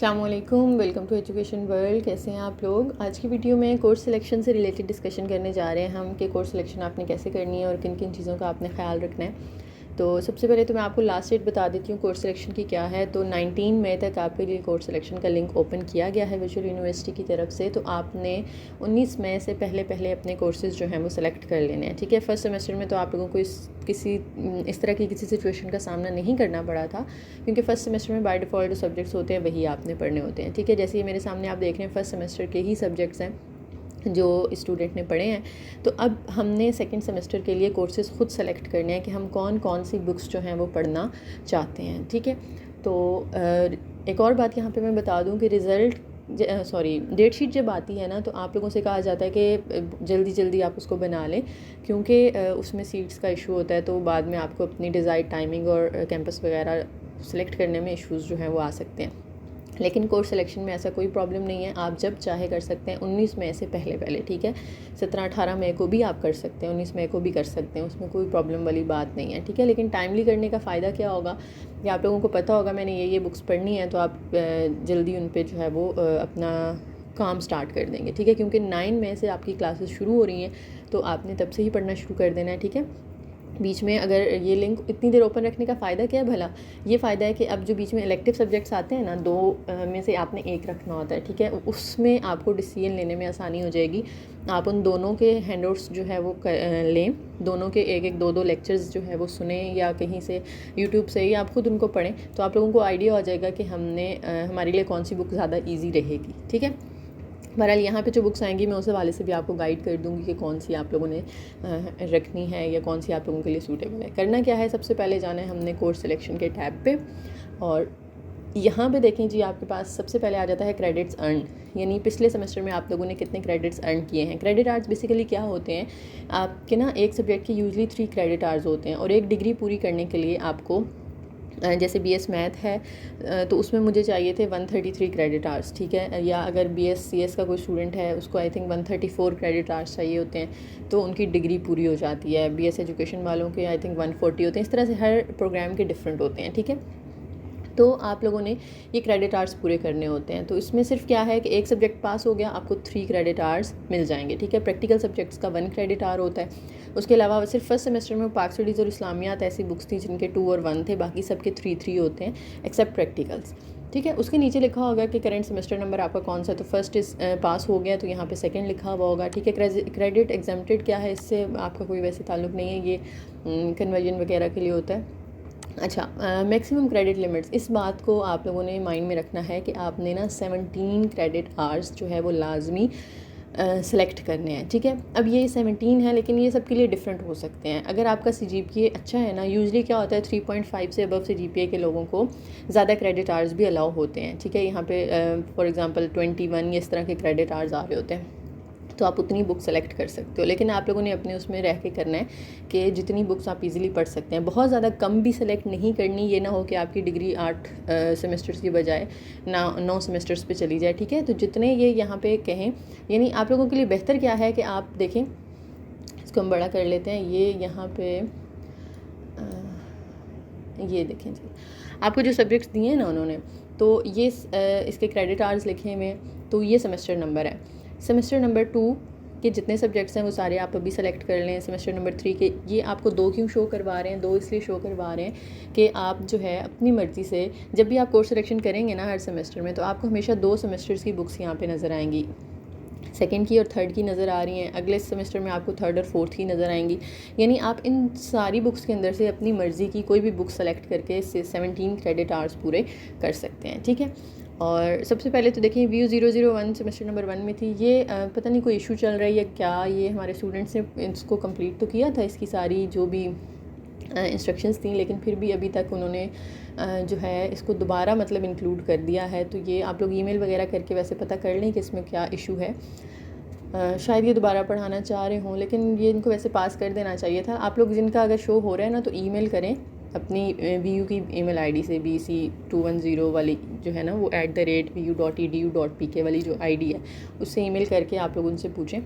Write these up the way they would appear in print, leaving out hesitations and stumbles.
अस्सलामुअलैकुम, welcome to education world. कैसे हैं आप लोग। आज की वीडियो में कोर्स सिलेक्शन से रिलेटेड डिस्कशन करने जा रहे हैं हम कि कोर्स सिलेक्शन आपने कैसे करनी है और किन किन चीज़ों का आपने ख्याल रखना है। तो सबसे पहले तो मैं आपको लास्ट डेट बता देती हूँ कोर्स सिलेक्शन की क्या है। तो 19 मई तक आपके लिए कोर्स सिलेक्शन का लिंक ओपन किया गया है वर्चुअल यूनिवर्सिटी की तरफ से। तो आपने 19 मई से पहले अपने कोर्सेज़ जो हैं वो सिलेक्ट कर लेने हैं, ठीक है। फर्स्ट सेमेस्टर में तो आप लोगों को इस तरह की किसी सिचुएशन का सामना नहीं करना पड़ा था, क्योंकि फ़र्स्ट सेमेस्टर में बाय डिफ़ॉल्ट जो सब्जेक्ट्स होते हैं वही आपने पढ़ने होते हैं, ठीक है। जैसे ये मेरे सामने आप देख रहे हैं फर्स्ट सेमेस्टर के ही सब्जेक्ट्स हैं जो स्टूडेंट ने पढ़े हैं। तो अब हमने सेकंड सेमेस्टर के लिए कोर्सेज़ खुद सेलेक्ट करने हैं कि हम कौन कौन सी बुक्स जो हैं वो पढ़ना चाहते हैं, ठीक है। तो एक और बात यहाँ पे मैं बता दूँ कि डेट शीट जब आती है ना, तो आप लोगों से कहा जाता है कि जल्दी जल्दी आप उसको बना लें, क्योंकि उसमें सीट्स का इशू होता है। तो बाद में आपको अपनी डिज़ायर्ड टाइमिंग और कैंपस वगैरह सेलेक्ट करने में इश्यूज़ जो हैं वो आ सकते हैं। लेकिन कोर्स सिलेक्शन में ऐसा कोई प्रॉब्लम नहीं है, आप जब चाहे कर सकते हैं 19 मई से पहले, ठीक है। 17-18 मई को भी आप कर सकते हैं, 19 मई को भी कर सकते हैं, उसमें कोई प्रॉब्लम वाली बात नहीं है, ठीक है। लेकिन टाइमली करने का फ़ायदा क्या होगा कि आप लोगों को पता होगा मैंने ये बुक्स पढ़नी है, तो आप जल्दी उन पर जो है वो अपना काम स्टार्ट कर देंगे, ठीक है। क्योंकि 9 मई से आपकी क्लासेस शुरू हो रही हैं, तो आपने तब से ही पढ़ना शुरू कर देना है, ठीक है। बीच में अगर ये लिंक इतनी देर ओपन रखने का फ़ायदा क्या है भला, ये फ़ायदा है कि अब जो बीच में इलेक्टिव सब्जेक्ट्स आते हैं ना, दो में से आपने एक रखना होता है, ठीक है। उसमें आपको डिसीजन लेने में आसानी हो जाएगी। आप उन दोनों के हैंडआउट्स जो है वो लें, दोनों के एक दो लेक्चर्स जो है वो सुने या कहीं से यूट्यूब से, या आप खुद उनको पढ़ें, तो आप लोगों को आइडिया हो जाएगा कि हमारे लिए कौन सी बुक ज़्यादा ईजी रहेगी, ठीक है। बहरहाल यहाँ पे जो बुक्स आएंगी मैं उस हवाले से भी आपको गाइड कर दूँगी कि कौन सी आप लोगों ने रखनी है या कौन सी आप लोगों के लिए सूटेबल है। करना क्या है, सबसे पहले जाना है हमने कोर्स सिलेक्शन के टैब पे, और यहाँ पे देखें जी आपके पास सबसे पहले आ जाता है क्रेडिट्स अर्न, यानी पिछले सेमेस्टर में आप लोगों ने कितने क्रेडिट्स अर्न किए हैं। क्रेडिट आवर्स बेसिकली क्या होते हैं, आपके ना एक सब्जेक्ट के यूजली 3 क्रेडिट आवर्स होते हैं, और एक डिग्री पूरी करने के लिए आपको जैसे बीएस मैथ है तो उसमें मुझे चाहिए थे 133 क्रेडिट आवर्स, ठीक है। या अगर बीएस सीएस का कोई स्टूडेंट है उसको आई थिंक 134 क्रेडिट आवर्स चाहिए होते हैं, तो उनकी डिग्री पूरी हो जाती है। बीएस एजुकेशन वालों के आई थिंक 140 होते हैं। इस तरह से हर प्रोग्राम के डिफरेंट होते हैं, ठीक है। तो आप लोगों ने ये क्रेडिट आवर्स पूरे करने होते हैं। तो इसमें सिर्फ क्या है कि एक सब्जेक्ट पास हो गया, आपको 3 क्रेडिट आवर्स मिल जाएंगे, ठीक है। प्रैक्टिकल सब्जेक्ट्स का 1 क्रेडिट आवर होता है। उसके अलावा सिर्फ फर्स्ट सेमेस्टर में पाक स्टडीज़ और इस्लामियात ऐसी बुक्स थी जिनके 2 और 1 थे, बाकी सबके 3 होते हैं एक्सेप्ट प्रैक्टिकल्स, ठीक है। उसके नीचे लिखा होगा कि करंट सेमेस्टर नंबर आपका कौन सा है। तो फर्स्ट इस पास हो गया, तो यहाँ पे सेकंड लिखा हुआ होगा, ठीक है। क्रेडिट एग्जेम्प्टेड क्या है, इससे आपका कोई वैसे ताल्लुक़ नहीं है, ये कन्वर्जन वगैरह के लिए होता है। अच्छा, मैक्सिमम क्रेडिट लिमिट्स, इस बात को आप लोगों ने माइंड में रखना है कि आपने ना 17 क्रेडिट आवर्स जो है वो लाजमी सेलेक्ट करने हैं, ठीक है। अब ये 17 है, लेकिन ये सबके लिए डिफरेंट हो सकते हैं। अगर आपका CGPA अच्छा है ना, यूजली क्या होता है 3.5 से अबव CGPA के लोगों को ज़्यादा क्रेडिट आवर्स भी अलाउ होते हैं, ठीक है। यहाँ पे फॉर एग्जांपल 21 इस तरह के क्रेडिट आवर्स आ रहे होते हैं, तो आप उतनी बुक सेलेक्ट कर सकते हो। लेकिन आप लोगों ने अपने उसमें रह के करना है कि जितनी बुक्स आप इजीली पढ़ सकते हैं। बहुत ज़्यादा कम भी सेलेक्ट नहीं करनी, ये ना हो कि आपकी डिग्री 8 सेमेस्टर्स की बजाय 9 सेमेस्टर्स पे चली जाए, ठीक है। तो जितने ये यहाँ पे कहें, यानी आप लोगों के लिए बेहतर क्या है कि आप देखें, इसको हम बड़ा कर लेते हैं। ये यहाँ पे ये देखें जी, आपको जो सब्जेक्ट्स दिए हैं ना उन्होंने, तो ये इसके क्रेडिट आवर्स लिखे हुए हैं। तो ये सेमेस्टर नंबर है। सेमेस्टर नंबर 2 के जितने सब्जेक्ट्स हैं वो सारे आप अभी सेलेक्ट कर लें। सेमेस्टर नंबर 3 के ये आपको 2 क्यों शो करवा रहे हैं, 2 इसलिए शो करवा रहे हैं कि आप जो है अपनी मर्ज़ी से जब भी आप कोर्स सिलेक्शन करेंगे ना हर सेमेस्टर में, तो आपको हमेशा 2 सेमेस्टर्स की बुक्स यहाँ पे नज़र आएंगी। सेकेंड की और थर्ड की नज़र आ रही हैं, अगले सेमेस्टर में आपको थर्ड और फोर्थ की नज़र आएंगी। यानी आप इन सारी बुक्स के अंदर से अपनी मर्ज़ी की कोई भी बुक सेलेक्ट करके इससे 17 क्रेडिट आवर्स पूरे कर सकते हैं, ठीक है। और सबसे पहले तो देखिए VU 001 सेमेस्टर नंबर 1 में थी। ये पता नहीं कोई इशू चल रहा है या क्या, ये हमारे स्टूडेंट्स ने इसको कंप्लीट तो किया था, इसकी सारी जो भी इंस्ट्रक्शंस थी, लेकिन फिर भी अभी तक उन्होंने जो है इसको दोबारा मतलब इंक्लूड कर दिया है। तो ये आप लोग ईमेल वगैरह करके वैसे पता कर लें कि इसमें क्या इशू है। शायद ये दोबारा पढ़ाना चाह रहे हों, लेकिन ये इनको वैसे पास कर देना चाहिए था। आप लोग जिनका अगर शो हो रहा है ना, तो ईमेल करें अपनी VU की ईमेल आईडी से, BC210 वाली जो है ना, वो @vu.edu.pk वाली जो आईडी है, उससे ईमेल करके आप लोग उनसे पूछें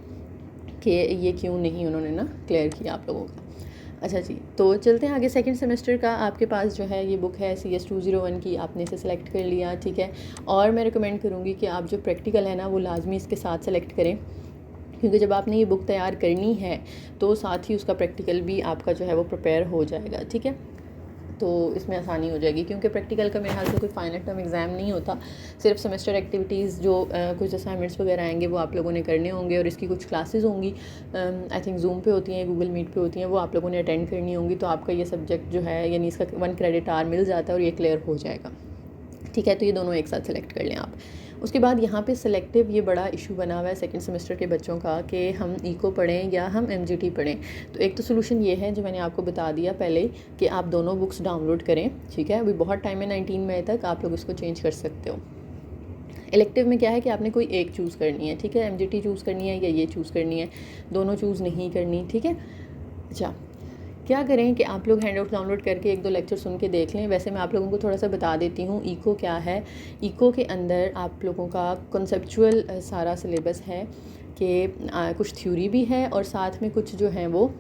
कि ये क्यों नहीं उन्होंने ना क्लियर किया आप लोगों का। अच्छा जी, तो चलते हैं आगे। सेकंड सेमेस्टर का आपके पास जो है ये बुक है CS 201 की, आपने इसे सेलेक्ट कर लिया, ठीक है। और मैं रिकमेंड करूँगी कि आप जो प्रैक्टिकल है ना वो लाजमी इसके साथ सेलेक्ट करें, क्योंकि जब आपने ये बुक तैयार करनी है तो साथ ही उसका प्रैक्टिकल भी आपका जो है वो प्रिपेयर हो जाएगा, ठीक है। तो इसमें आसानी हो जाएगी, क्योंकि प्रैक्टिकल का मेरे ख्याल से कोई फाइनल टर्म एग्ज़ाम नहीं होता, सिर्फ सेमेस्टर एक्टिविटीज़ जो कुछ असाइनमेंट्स वगैरह आएंगे वो आप लोगों ने करने होंगे, और इसकी कुछ क्लासेस होंगी, आई थिंक जूम पे होती हैं, गूगल मीट पे होती हैं, वो आप लोगों ने अटेंड करनी होंगी। तो आपका ये सब्जेक्ट जो है यानी इसका 1 क्रेडिट आवर मिल जाता है और ये क्लियर हो जाएगा, ठीक है। तो ये दोनों एक साथ सेलेक्ट कर लें आप। उसके बाद यहाँ पे सिलेक्टिव ये बड़ा इशू बना हुआ है सेकंड सेमेस्टर के बच्चों का कि हम इको पढ़ें या हम MGT पढ़ें। तो एक तो सोल्यूशन ये है जो मैंने आपको बता दिया पहले कि आप दोनों बुक्स डाउनलोड करें, ठीक है। अभी बहुत टाइम है, 19 मई तक आप लोग इसको चेंज कर सकते हो। इलेक्टिव में क्या है कि आपने कोई एक चूज़ करनी है, ठीक है। MGT चूज़ करनी है या ये चूज़ करनी है, दोनों चूज़ नहीं करनी, ठीक है। अच्छा, क्या करें कि आप लोग हैंडआउट डाउनलोड करके 1-2 लेक्चर सुन के देख लें। वैसे मैं आप लोगों को थोड़ा सा बता देती हूँ इको क्या है। इको के अंदर आप लोगों का कॉन्सेप्चुअल सारा सिलेबस है कि कुछ थ्योरी भी है और साथ में कुछ जो हैं वो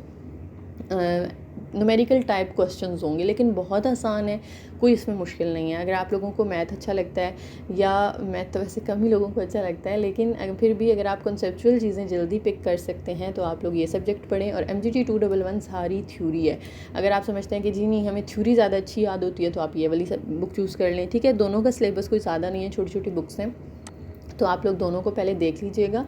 न्यूमेरिकल टाइप क्वेश्चंस होंगे, लेकिन बहुत आसान है, कोई इसमें मुश्किल नहीं है। अगर आप लोगों को मैथ अच्छा लगता है, या मैथ तो वैसे कम ही लोगों को अच्छा लगता है, लेकिन फिर भी अगर आप कॉन्सेप्चुअल चीज़ें जल्दी पिक कर सकते हैं तो आप लोग ये सब्जेक्ट पढ़ें। और MGT 211 सारी थ्योरी है। अगर आप समझते हैं कि जी नहीं हमें थ्योरी ज़्यादा अच्छी याद होती है तो आप ये वाली बुक चूज़ कर लें, ठीक है। दोनों का सिलेबस कोई ज़्यादा नहीं है, छोटी छोटी बुक्स हैं, तो आप लोग दोनों को पहले देख लीजिएगा,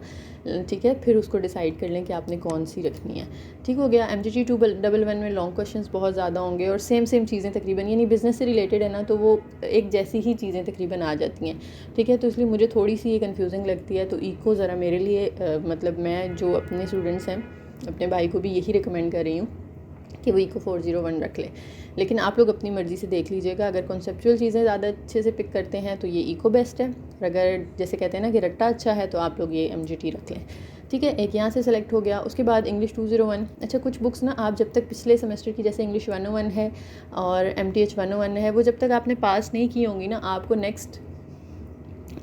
ठीक है। फिर उसको डिसाइड कर लें कि आपने कौन सी रखनी है, ठीक हो गया। MGT 211 में लॉन्ग क्वेश्चंस बहुत ज़्यादा होंगे और सेम चीज़ें तकरीबन, यानी बिज़नेस से रिलेटेड है ना, तो वो एक जैसी ही चीज़ें तकरीबन आ जाती हैं, ठीक है। तो इसलिए मुझे थोड़ी सी ये कन्फ्यूजिंग लगती है। तो इको ज़रा मेरे लिए मतलब मैं जो अपने स्टूडेंट्स हैं, अपने भाई को भी यही रिकमेंड कर रही हूँ कि वो इको 401 रख ले। लेकिन आप लोग अपनी मर्ज़ी से देख लीजिएगा। अगर कॉन्सेप्चुअल चीज़ें ज़्यादा अच्छे से पिक करते हैं तो ये इको बेस्ट है, और अगर जैसे कहते हैं ना कि रट्टा अच्छा है तो आप लोग ये MGT रख लें, ठीक है। एक यहाँ से सेलेक्ट हो गया। उसके बाद इंग्लिश 201। अच्छा, कुछ बुक्स ना आप जब तक पिछले सेमेस्टर की, जैसे इंग्लिश 101 है और MTH 101 है, वो जब तक आपने पास नहीं की होंगी ना, आपको नेक्स्ट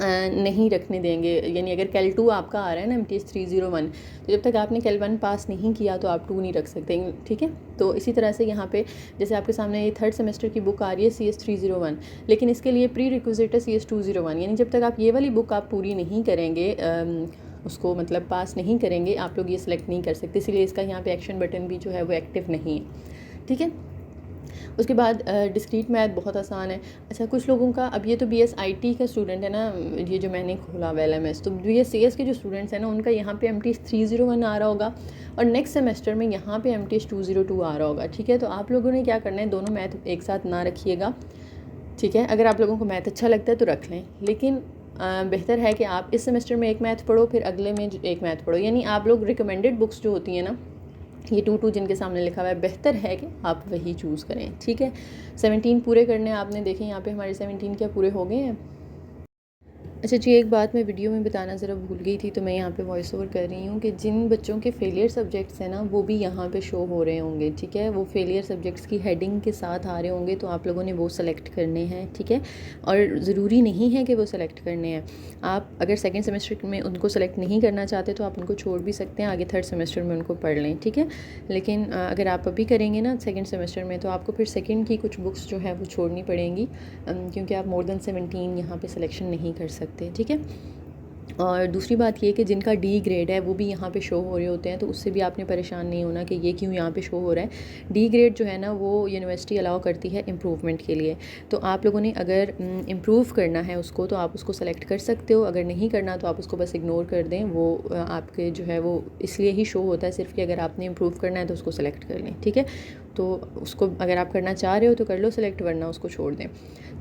नहीं रखने देंगे। यानी अगर कैल 2 आपका आ रहा है ना MTH 301, तो जब तक आपने कैल 1 पास नहीं किया तो आप 2 नहीं रख सकते, ठीक है। तो इसी तरह से यहाँ पे जैसे आपके सामने ये थर्ड सेमेस्टर की बुक आ रही है CS 301, लेकिन इसके लिए प्री रिक्विजिट है CS 201। यानी जब तक आप ये वाली बुक आप पूरी नहीं करेंगे, उसको मतलब पास नहीं करेंगे, आप लोग ये सिलेक्ट नहीं कर सकते। इसीलिए इसका यहाँ पे एक्शन बटन भी जो है वो एक्टिव नहीं है, ठीक है। उसके बाद डिस्क्रीट मैथ बहुत आसान है। अच्छा, कुछ लोगों का, अब ये तो BSIT का स्टूडेंट है ना, ये जो मैंने खोला LMS, तो BSCS के जो स्टूडेंट्स हैं ना, उनका यहाँ पे MTH 301 आ रहा होगा और नेक्स्ट सेमेस्टर में यहाँ पे MTH 202 आ रहा होगा, ठीक है। तो आप लोगों ने क्या करना है, दोनों मैथ एक साथ ना रखिएगा, ठीक है। अगर आप लोगों को मैथ अच्छा लगता है तो रख लें, लेकिन बेहतर है कि आप इस सेमेस्टर में एक मैथ पढ़ो, फिर अगले में एक मैथ पढ़ो। यानी आप लोग रिकमेंडेड बुक्स जो होती हैं ना, ये 2 जिनके सामने लिखा हुआ है, बेहतर है कि आप वही चूज़ करें, ठीक है। 17 पूरे करने आपने, देखें यहाँ पे हमारे 17 क्या पूरे हो गए हैं। अच्छा जी, एक बात मैं वीडियो में बताना ज़रा भूल गई थी, तो मैं यहाँ पे वॉइस ओवर कर रही हूँ कि जिन बच्चों के फेलियर सब्जेक्ट्स हैं ना, वो भी यहाँ पे शो हो रहे होंगे, ठीक है। वो फेलियर सब्जेक्ट्स की हेडिंग के साथ आ रहे होंगे, तो आप लोगों ने वो सेलेक्ट करने हैं, ठीक है। और ज़रूरी नहीं है कि वो सेलेक्ट करने हैं, आप अगर सेकेंड सेमेस्टर में उनको सेलेक्ट नहीं करना चाहते तो आप उनको छोड़ भी सकते हैं, आगे थर्ड सेमेस्टर में उनको पढ़ लें, ठीक है। लेकिन अगर आप अभी करेंगे ना सेकेंड सेमेस्टर में, तो आपको फिर सेकेंड की कुछ बुक्स जो है वो छोड़नी पड़ेंगी, क्योंकि आप मोर देन 17 यहाँ पर सिलेक्शन नहीं कर सकते, ठीक है। और दूसरी बात ये कि जिनका D ग्रेड है वो भी यहाँ पे शो हो रहे होते हैं, तो उससे भी आपने परेशान नहीं होना कि ये क्यों यहाँ पे शो हो रहा है। D ग्रेड जो है ना, वो यूनिवर्सिटी अलाउ करती है इम्प्रूवमेंट के लिए, तो आप लोगों ने अगर इम्प्रूव करना है उसको तो आप उसको सेलेक्ट कर सकते हो, अगर नहीं करना तो आप उसको बस इग्नोर कर दें। वो आपके जो है वो इसलिए ही शो होता है सिर्फ कि अगर आपने इम्प्रूव करना है तो उसको सेलेक्ट कर लें, ठीक है। तो उसको अगर आप करना चाह रहे हो तो कर लो सेलेक्ट, वरना उसको छोड़ दें।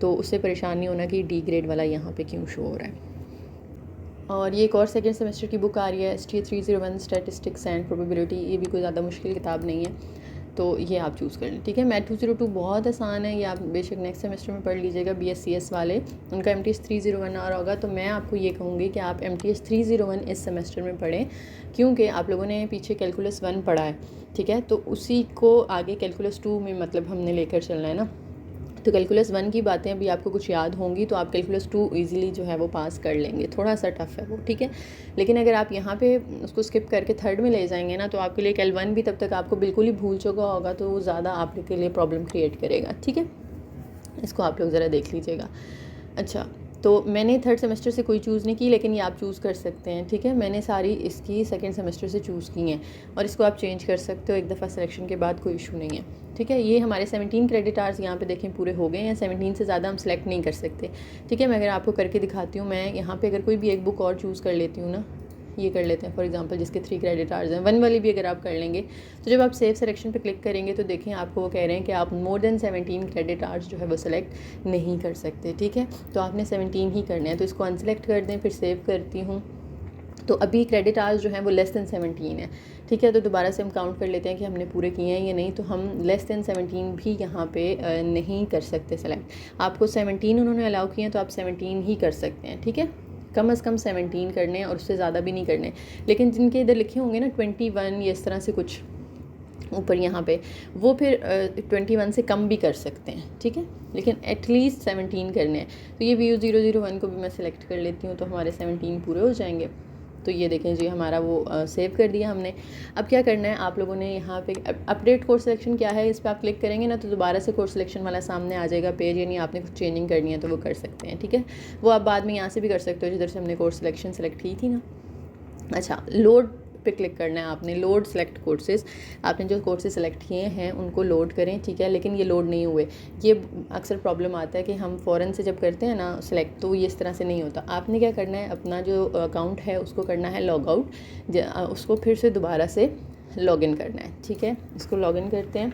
तो उससे परेशान नहीं होना कि D ग्रेड वाला यहाँ पे क्यों शो हो रहा है। और ये एक और सेकेंड सेमेस्टर की बुक आ रही है STA 301 स्टैटिस्टिक्स एंड प्रोबेबिलिटी। ये भी कोई ज़्यादा मुश्किल किताब नहीं है, तो ये आप चूज़ कर लें, ठीक है। मैथ 202 बहुत आसान है, ये आप बेशक नेक्स्ट सेमेस्टर में पढ़ लीजिएगा। BSCS वाले, उनका MTH 301 आ रहा होगा, तो मैं आपको ये कहूँगी कि आप MTH 301 इस सेमेस्टर में पढ़ें, क्योंकि आप लोगों ने पीछे कैलकुलस 1 पढ़ा है, ठीक है। तो उसी को आगे कैलकुलस 2 में मतलब हमने लेकर चलना है ना, तो कैलकुलस 1 की बातें अभी आपको कुछ याद होंगी तो आप कैलकुलस 2 ईजिली जो है वो पास कर लेंगे, थोड़ा सा टफ है वो, ठीक है। लेकिन अगर आप यहाँ पे उसको स्किप करके थर्ड में ले जाएंगे ना तो आपके लिए कैल 1 भी तब तक आपको बिल्कुल ही भूल चुका होगा, तो वो ज़्यादा आपके लिए प्रॉब्लम क्रिएट करेगा, ठीक है। इसको आप लोग ज़रा देख लीजिएगा। अच्छा, तो मैंने थर्ड सेमेस्टर से कोई चूज़ नहीं की, लेकिन ये आप चूज़ कर सकते हैं, ठीक है। मैंने सारी इसकी सेकंड सेमेस्टर से चूज़ की हैं और इसको आप चेंज कर सकते हो एक दफ़ा सिलेक्शन के बाद, कोई इशू नहीं है, ठीक है। ये हमारे 17 क्रेडिट आवर्स यहाँ पे देखें पूरे हो गए हैं, 17 से ज़्यादा हम सेलेक्ट नहीं कर सकते, ठीक है। मैं अगर आपको करके दिखाती हूँ, मैं यहाँ पर अगर कोई भी एक बुक और चूज़ कर लेती हूँ ना, ये कर लेते हैं फॉर एग्जांपल, जिसके 3 क्रेडिट आवर्स हैं, 1 वाली भी अगर आप कर लेंगे तो जब आप सेव सिलेक्शन पे क्लिक करेंगे तो देखें आपको वो कह रहे हैं कि आप मोर देन 17 क्रेडिट आवर्स जो है वो सिलेक्ट नहीं कर सकते, ठीक है। तो आपने 17 ही करने हैं, तो इसको अनसेलेक्ट कर दें, फिर सेव करती हूँ। तो अभी क्रेडिट आवर्स जो हैं वो लेस दैन 17 है, ठीक है। तो दोबारा से हम काउंट कर लेते हैं कि हमने पूरे किए हैं या नहीं, तो हम लेस दैन 17 भी यहाँ पे नहीं कर सकते सेलेक्ट। आपको 17 उन्होंने अलाउ किए हैं तो आप 17 ही कर सकते हैं, ठीक है। कम से कम 17 करने हैं और उससे ज़्यादा भी नहीं करने। लेकिन जिनके इधर लिखे होंगे ना 21 या इस तरह से कुछ ऊपर यहाँ पे, वो फिर 21 से कम भी कर सकते हैं, ठीक है। लेकिन एटलीस्ट 17 करने हैं। तो ये VU001 को भी मैं सिलेक्ट कर लेती हूँ, तो हमारे 17 पूरे हो जाएंगे। तो ये देखें जी, हमारा वो सेव कर दिया हमने। अब क्या करना है आप लोगों ने, यहाँ पे अपडेट कोर्स सिलेक्शन क्या है, इस पर आप क्लिक करेंगे ना तो दोबारा से कोर्स सिलेक्शन वाला सामने आ जाएगा पेज, यानी आपने कुछ चेंजिंग करनी है तो वो कर सकते हैं, ठीक है। वो आप बाद में यहाँ से भी कर सकते हो जिधर से हमने कोर्स सिलेक्शन सेलेक्ट की थी ना। अच्छा, लोड पे क्लिक करना है आपने, लोड सेलेक्ट कोर्सेज। आपने जो कोर्सेज सेलेक्ट किए हैं उनको लोड करें, ठीक है। लेकिन ये लोड नहीं हुए, ये अक्सर प्रॉब्लम आता है कि हम फ़ौरन से जब करते हैं ना सेलेक्ट, तो ये इस तरह से नहीं होता। आपने क्या करना है, अपना जो अकाउंट है उसको करना है लॉग आउट, उसको फिर से दोबारा से लॉगिन करना है, ठीक है। इसको लॉगिन करते हैं।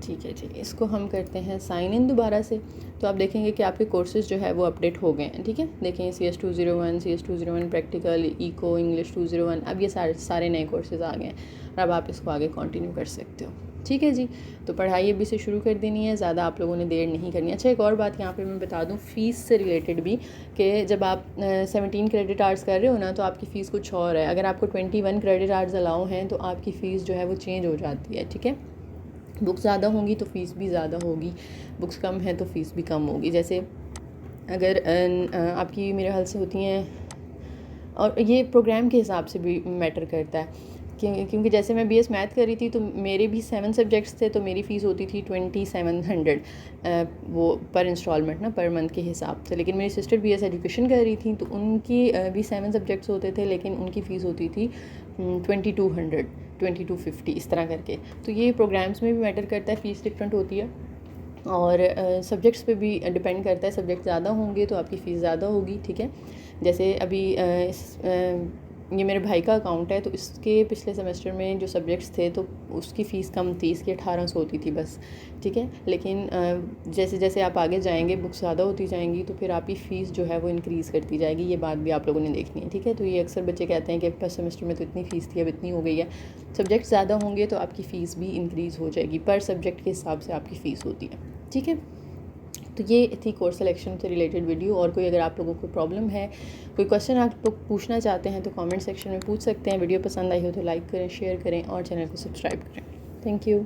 ठीक है जी, इसको हम करते हैं साइन इन दोबारा से। तो आप देखेंगे कि आपके कोर्सेज़ जो है वो अपडेट हो गए हैं, ठीक है। देखें CS201, CS201 practical, eco, English 201, अब ये सारे नए कोर्सेज़ आ गए हैं और अब आप इसको आगे कंटिन्यू कर सकते हो, ठीक है जी। तो पढ़ाई अभी से शुरू कर देनी है, ज़्यादा आप लोगों ने देर नहीं करनी। अच्छा, एक और बात यहाँ पे मैं बता दूँ फ़ीस से रिलेटेड भी, कि जब आप 17 क्रेडिट आवर्स कर रहे हो ना तो आपकी फ़ीस कुछ और है। अगर आपको 21 क्रेडिट आवर्स अलाउ हैं तो आपकी फ़ीस जो है वो चेंज हो जाती है, ठीक है। बुक्स ज़्यादा होंगी तो फ़ीस भी ज़्यादा होगी, बुक्स कम है तो फ़ीस भी कम होगी। जैसे अगर आपकी मेरे ख्याल से होती हैं, और ये प्रोग्राम के हिसाब से भी मैटर करता है, क्योंकि जैसे मैं BS मैथ कर रही थी तो मेरे भी 7 सब्जेक्ट्स थे, तो मेरी फ़ीस होती थी 2700 वो पर इंस्टॉलमेंट ना, पर मंथ के हिसाब से। लेकिन मेरी सिस्टर BS एजुकेशन कर रही थी तो उनकी भी 7 सब्जेक्ट्स होते थे, लेकिन उनकी फ़ीस होती थी 2200, 2250 इस तरह करके। तो ये प्रोग्राम्स में भी मैटर करता है, फ़ीस डिफरेंट होती है और सब्जेक्ट्स पे भी डिपेंड करता है। सब्जेक्ट ज़्यादा होंगे तो आपकी फ़ीस ज़्यादा होगी, ठीक है। जैसे अभी ये मेरे भाई का अकाउंट है, तो इसके पिछले सेमेस्टर में जो सब्जेक्ट्स थे तो उसकी फ़ीस कम थी, इसकी 1800 होती थी बस, ठीक है। लेकिन जैसे जैसे आप आगे जाएंगे, बुक्स ज़्यादा होती जाएंगी तो फिर आपकी फ़ीस जो है वो इंक्रीज़ करती जाएगी। ये बात भी आप लोगों ने देखनी है, ठीक है। तो ये अक्सर बच्चे कहते हैं कि फर्स्ट सेमेस्टर में तो इतनी फ़ीस थी, अब इतनी हो गई है। सब्जेक्ट ज़्यादा होंगे तो आपकी फ़ीस भी इंक्रीज़ हो जाएगी, पर सब्जेक्ट के हिसाब से आपकी फ़ीस होती है, ठीक है। तो ये थी कोर्स सिलेक्शन से रिलेटेड वीडियो। और कोई अगर आप लोगों को प्रॉब्लम है, कोई क्वेश्चन आप लोग पूछना चाहते हैं तो कमेंट सेक्शन में पूछ सकते हैं। वीडियो पसंद आई हो तो लाइक करें, शेयर करें और चैनल को सब्सक्राइब करें। Thank you.